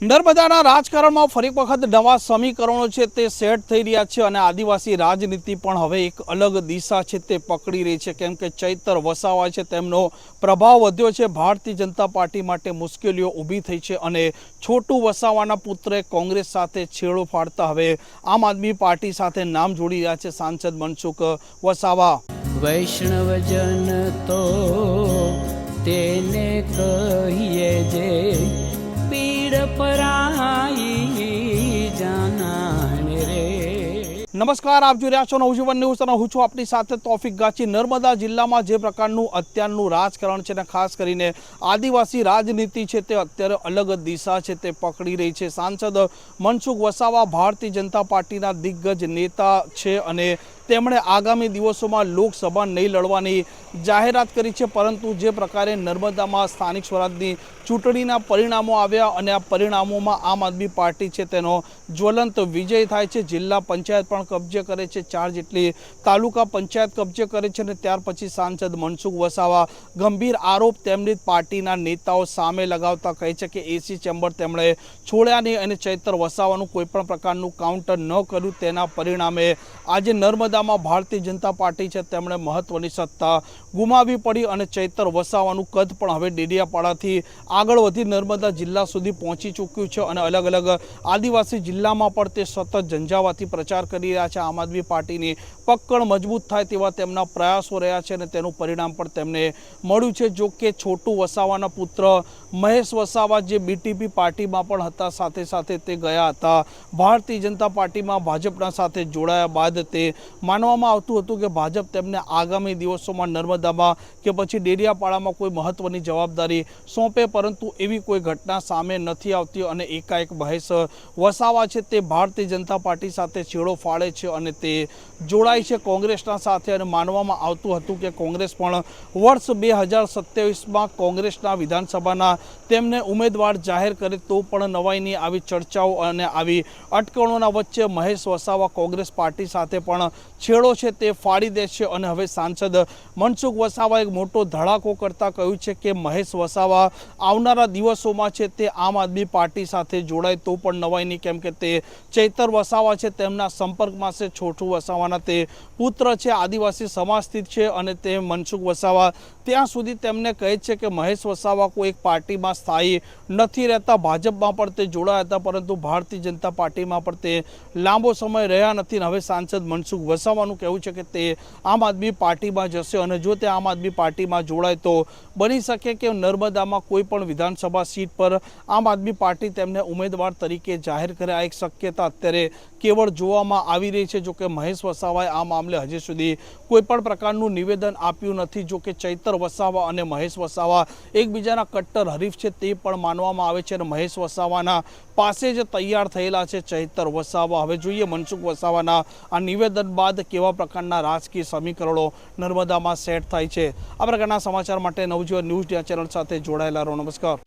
નર્મદાના રાજકારણમાં ફરી વખત નવા સમીકરણો છે તે સેટ થઈ રહ્યા છે અને આદિવાસી રાજનીતિ પણ હવે એક અલગ દિશા છે તે પકડી રહી છે, કેમ કે ચૈતર વસાવા છે તેમનો પ્રભાવ વધ્યો છે। ભારતીય જનતા પાર્ટી માટે મુશ્કેલીઓ ઊભી થઈ છે અને છોટુ વસાવાના પુત્રે કોંગ્રેસ સાથે છેડો ફાડતા હવે આમ આદમી પાર્ટી સાથે નામ જોડી રહ્યા છે સાંસદ મનસુખ વસાવા। વૈષ્ણવજન તો તેને કહીએ જે પીડ પરાઈ જાનાને રે। નમસ્કાર, આપ જોઈ રહ્યા છો નવજીવન ન્યૂઝ અને હું છું આપની સાથે તોફિક ગાચી। નર્મદા જિલ્લામાં જે પ્રકારનું અત્યારનું રાજકારણ છે ને ખાસ કરીને આદિવાસી રાજનીતિ છે તે અત્યારે અલગ દિશા છે તે પકડી રહી છે। સાંસદ મનસુખ વસાવા ભારતીય જનતા પાર્ટીના દિગ્ગજ નેતા છે અને તેમણે આગામી દિવસોમાં લોકસભા નહીં લડવાની જાહેરાત કરી છે, પરંતુ જે પ્રકારે નર્મદામાં સ્થાનિક સ્વરાજની ચૂંટણીના પરિણામો આવ્યા અને આ પરિણામોમાં આમ આદમી પાર્ટી છે તેનો જ્વલંત વિજય થાય છે। જિલ્લા પંચાયત પણ કબજે કરે છે, 4 જેટલી તાલુકા પંચાયત કબજે કરે છે અને ત્યાર પછી સાંસદ મનસુખ વસાવા ગંભીર આરોપ તેમની પાર્ટીના નેતાઓ સામે લગાવતા કહે છે કે એસી ચેમ્બર તેમણે છોડ્યા નહીં અને ચૈતર વસાવાનું કોઈ પણ પ્રકારનું કાઉન્ટર ન કર્યું, તેના પરિણામે આજે નર્મદામાં ભારતીય જનતા પાર્ટી છે તેમણે મહત્વની સત્તા ગુમાવી પડી અને ચૈતર વસાવાનું કદ પણ હવે ડેડિયાપાડાથી આગળ વધી નર્મદા જિલ્લા સુધી પહોંચી ચૂક્યું છે અને અલગ અલગ આદિવાસી જિલ્લામાં પણ તે સતત ઝંઝાવાતી પ્રચાર કરી રહ્યા છે। આમ આદમી પાર્ટીની પકડ મજબૂત થાય તેવા તેમના પ્રયાસો રહ્યા છે અને તેનું પરિણામ પણ તેમને મળ્યું છે। જો કે છોટુ વસાવાના પુત્ર મહેશ વસાવા જે બીટીપી પાર્ટીમાં પણ હતા, સાથે સાથે તે ગયા હતા ભારતીય જનતા પાર્ટીમાં ભાજપના સાથે જોડાયા બાદ તે માનવામાં આવતું હતું કે ભાજપ તેમને આગામી દિવસોમાં નર્મદામાં કે પછી ડેડિયાપાડામાં કોઈ મહત્વની જવાબદારી સોંપે, પરંતુ એવી કોઈ ઘટના સામે નથી આવતી અને એકાએક મહેશ વસાવા છે તે ભારતીય જનતા પાર્ટી સાથે છેડો ફાડે છે અને તે જોડાય છે કોંગ્રેસના સાથે અને માનવામાં આવતું હતું કે કોંગ્રેસ પણ વર્ષ 2027માં કોંગ્રેસના વિધાનસભાના તેમને ઉમેદવાર જાહેર કરે તો પણ નવાઈની આવી ચર્ચાઓ અને આવી અટકળોના વચ્ચે મહેશ વસાવા કોંગ્રેસ પાર્ટી સાથે પણ છેડો છે તે ફાડી દે છે અને હવે સાંસદ મનસુખ વસાવાએ એક મોટો ધડાકો કરતા કહ્યું છે કે મહેશ વસાવા આવનારા દિવસોમાં છે તે આમ આદમી પાર્ટી સાથે જોડાય તો પણ નવાઈ નહીં, કેમ કે તે ચૈતર વસાવા છે તેમના સંપર્કમાં છે। છોટુ વસાવાના તે પુત્ર છે, આદિવાસી સમાજથી છે અને તે મનસુખ વસાવા ત્યાં સુધી તેમને કહે છે કે મહેશ વસાવા કોઈ એક પાર્ટીમાં સ્થાયી નથી રહેતા। ભાજપમાં પણ તે જોડાયા હતા, પરંતુ ભારતીય જનતા પાર્ટીમાં પણ તે લાંબો સમય રહ્યા નથી। હવે સાંસદ મનસુખ વસાવાનું કહેવું છે કે તે આમ આદમી પાર્ટીમાં જશે અને જો તે આમ આદમી પાર્ટીમાં જોડાય તો બની શકે કે નર્મદામાં કોઈ પણ વિધાનસભા સીટ પર આમ આદમી પાર્ટી તેમને ઉમેદવાર તરીકે જાહેર કરે। આ એક શક્યતા અત્યારે કેવળ જોવામાં આવી રહી છે। જો કે મહેશ વસાવાએ આ મામલે હજી સુધી કોઈ પણ પ્રકારનું નિવેદન આપ્યું નથી। જો કે ચૈતર વસાવા અને મહેશ વસાવા એકબીજાના કટ્ટર હરીફ છે તે પણ માનવામાં આવે છે અને મહેશ વસાવાના પાસે જ તૈયાર થયેલા છે ચૈતર વસાવા। હવે જોઈએ મનસુખ વસાવાના આ નિવેદન બાદ કેવા પ્રકારના રાજકીય સમીકરણો નર્મદામાં સેટ થાય છે। આ પ્રકારના સમાચાર માટે નવજીવન ન્યૂઝ ચેનલ સાથે જોડાયેલા રહો। નમસ્કાર।